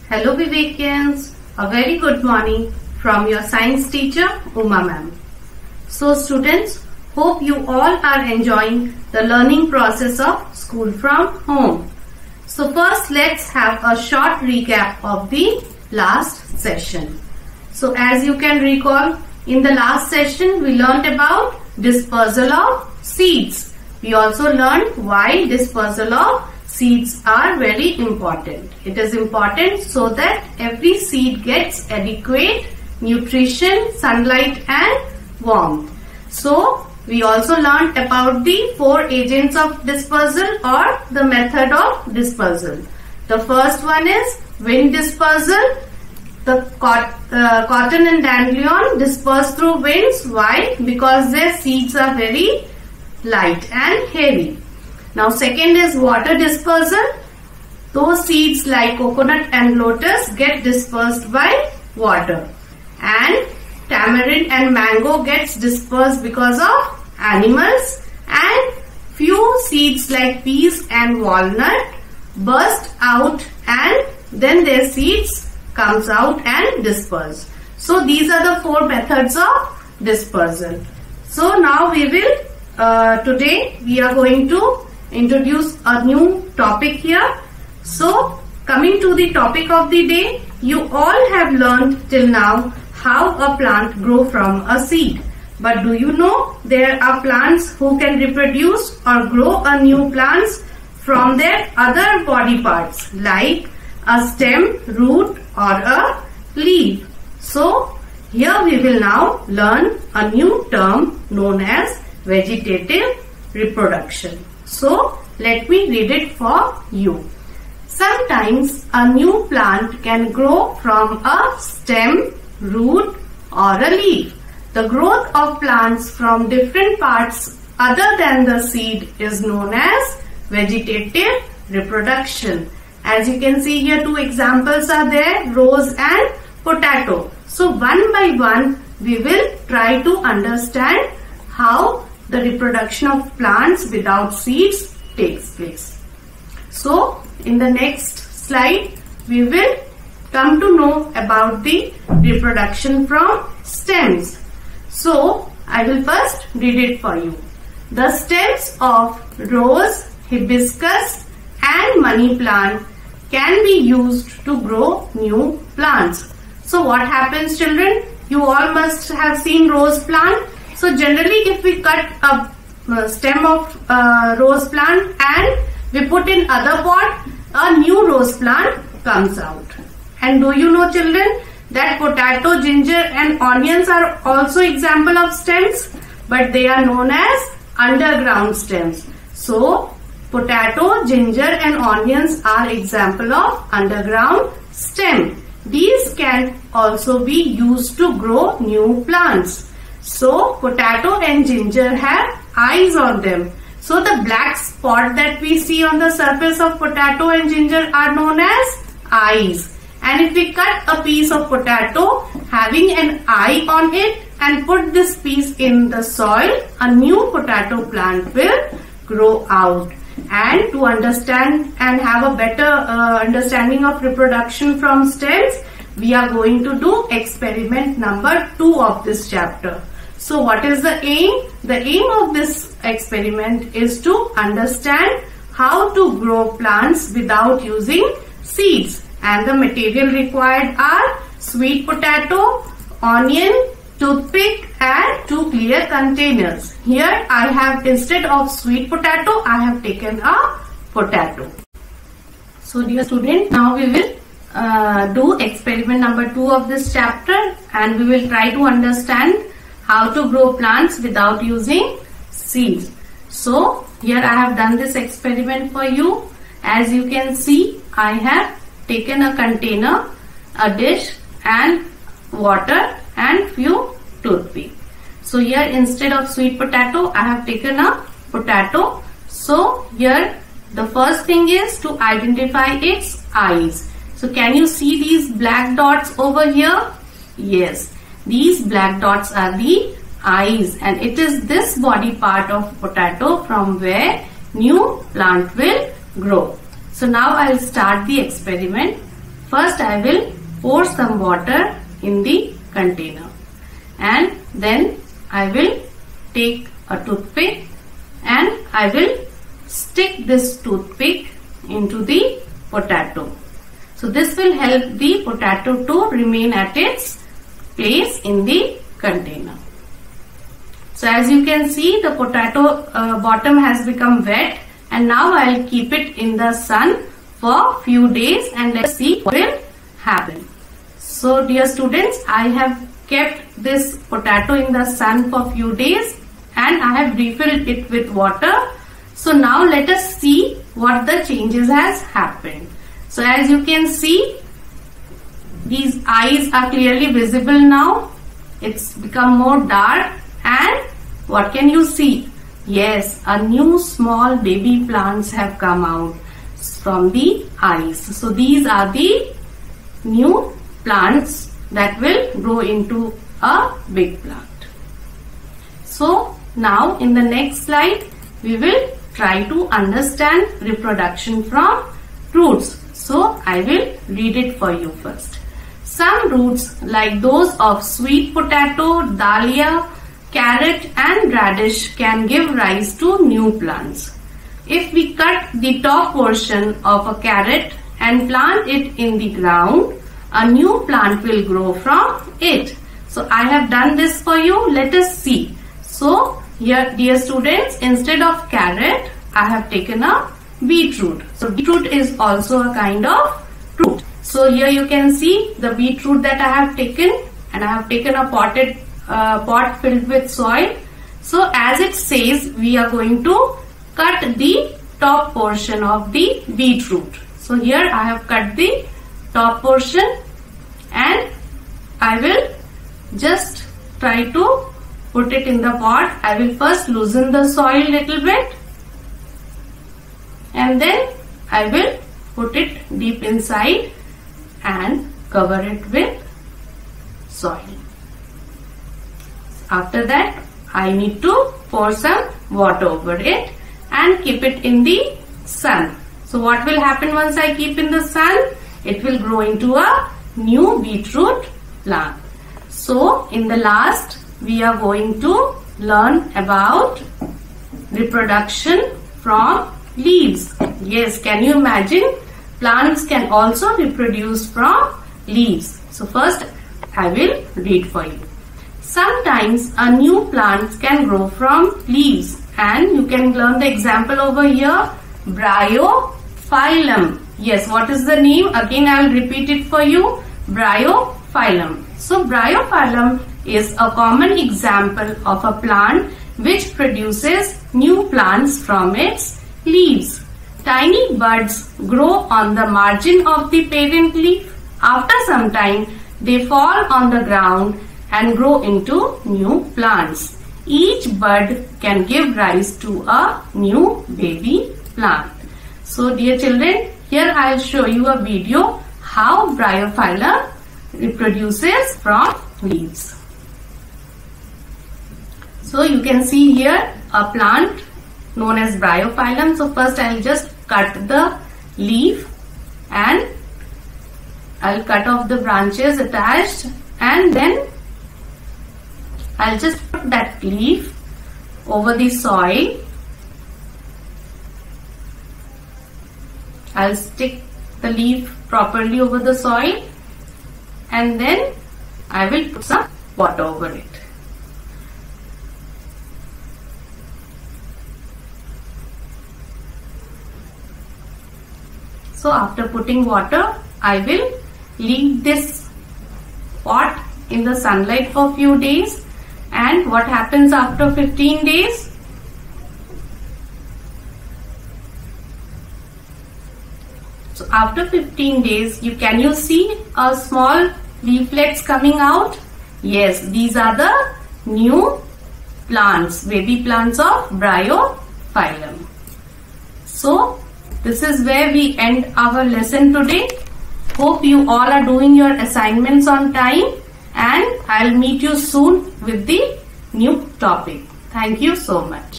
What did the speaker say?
Hello Vivekians, a very good morning from your science teacher Uma ma'am. So students, hope you all are enjoying the learning process of school from home. So first let's have a short recap of the last session. So as you can recall, in the last session we learnt about dispersal of seeds. We also learned why dispersal of seeds are very important. It is important so that every seed gets adequate nutrition, sunlight and warmth. So we also learned about the 4 agents of dispersal or the method of dispersal. The first one is wind dispersal. The cotton and dandelion disperse through winds. Why? Because their seeds are very light and hairy. Now second is water dispersal. Those seeds like coconut and lotus get dispersed by water. And tamarind and mango gets dispersed because of animals. And few seeds like peas and walnut burst out and then their seeds comes out and disperse. So these are the 4 methods of dispersal. So now we will today we are going to introduce a new topic here. So coming to the topic of the day, you all have learned till now how a plant grow from a seed. But do you know there are plants who can reproduce or grow a new plants from their other body parts like a stem, root or a leaf. So here we will now learn a new term known as vegetative reproduction. So let me read it for you. Sometimes a new plant can grow from a stem, root or a leaf. The growth of plants from different parts other than the seed is known as vegetative reproduction. As you can see here, 2 examples are there, rose and potato. So one by one we will try to understand how the reproduction of plants without seeds takes place. So in the next slide we will come to know about the reproduction from stems. So I will first read it for you. The stems of rose, hibiscus and money plant can be used to grow new plants. So what happens, children? You all must have seen rose plant. So generally if we cut a stem of rose plant and we put in other pot, a new rose plant comes out. And do you know, children, that potato, ginger and onions are also example of stems, but they are known as underground stems. So potato, ginger and onions are example of underground stem. These can also be used to grow new plants. So potato and ginger have eyes on them. So the black spot that we see on the surface of potato and ginger are known as eyes. And if we cut a piece of potato having an eye on it and put this piece in the soil, a new potato plant will grow out. And to understand and have a better understanding of reproduction from stems, we are going to do experiment number 2 of this chapter. So what is the aim? The aim of this experiment is to understand how to grow plants without using seeds. And the material required are sweet potato, onion, toothpick and 2 clear containers. Here I have, instead of sweet potato, I have taken a potato. So dear student, now we will do experiment number 2 of this chapter and we will try to understand how to grow plants without using seeds. So here I have done this experiment for you. As you can see, I have taken a container, a dish and water and few toothpick. So here instead of sweet potato, I have taken a potato. So here the first thing is to identify its eyes. So can you see these black dots over here? Yes. These black dots are the eyes and it is this body part of potato from where new plant will grow. So now I will start the experiment. First I will pour some water in the container, and then I will take a toothpick and I will stick this toothpick into the potato. So this will help the potato to remain at its place in the container. So as you can see, the potato bottom has become wet, and now I will keep it in the sun for few days and let's see what will happen. So dear students, I have kept this potato in the sun for few days and I have refilled it with water. So now let us see what the changes has happened. So as you can see, these eyes are clearly visible now. It's become more dark, and what can you see? Yes, a new small baby plants have come out from the eyes. So these are the new plants that will grow into a big plant. So now in the next slide, we will try to understand reproduction from roots. So I will read it for you first. Some roots like those of sweet potato, dahlia, carrot and radish can give rise to new plants. If we cut the top portion of a carrot and plant it in the ground, a new plant will grow from it. So I have done this for you. Let us see. So here, dear students, instead of carrot, I have taken a beetroot. So beetroot is also a kind of root. So here you can see the beetroot that I have taken, and I have taken a pot filled with soil. So as it says, we are going to cut the top portion of the beetroot. So here I have cut the top portion, and I will just try to put it in the pot. I will first loosen the soil little bit, and then I will put it deep inside and cover it with soil. After that, I need to pour some water over it and keep it in the sun. So what will happen once I keep in the sun? It will grow into a new beetroot plant. So in the last, we are going to learn about reproduction from leaves. Yes, can you imagine? Plants can also reproduce from leaves. So first I will read for you. Sometimes a new plant can grow from leaves, and you can learn the example over here. Bryophyllum. Yes, what is the name? Again I will repeat it for you. Bryophyllum. So bryophyllum is a common example of a plant which produces new plants from its leaves. Tiny buds grow on the margin of the parent leaf. After some time, they fall on the ground and grow into new plants. Each bud can give rise to a new baby plant. So dear children, here I will show you a video how Bryophyllum reproduces from leaves. So you can see here a plant known as Bryophyllum. So first I will just cut the leaf and I will cut off the branches attached, and then I will just put that leaf over the soil. I will stick the leaf properly over the soil, and then I will put some water over it. So after putting water, I will leave this pot in the sunlight for few days. And what happens after 15 days? So after 15 days, can you see a small leaflets coming out? Yes, these are the new plants, baby plants of Bryophyllum. So this is where we end our lesson today. Hope you all are doing your assignments on time, and I'll meet you soon with the new topic. Thank you so much.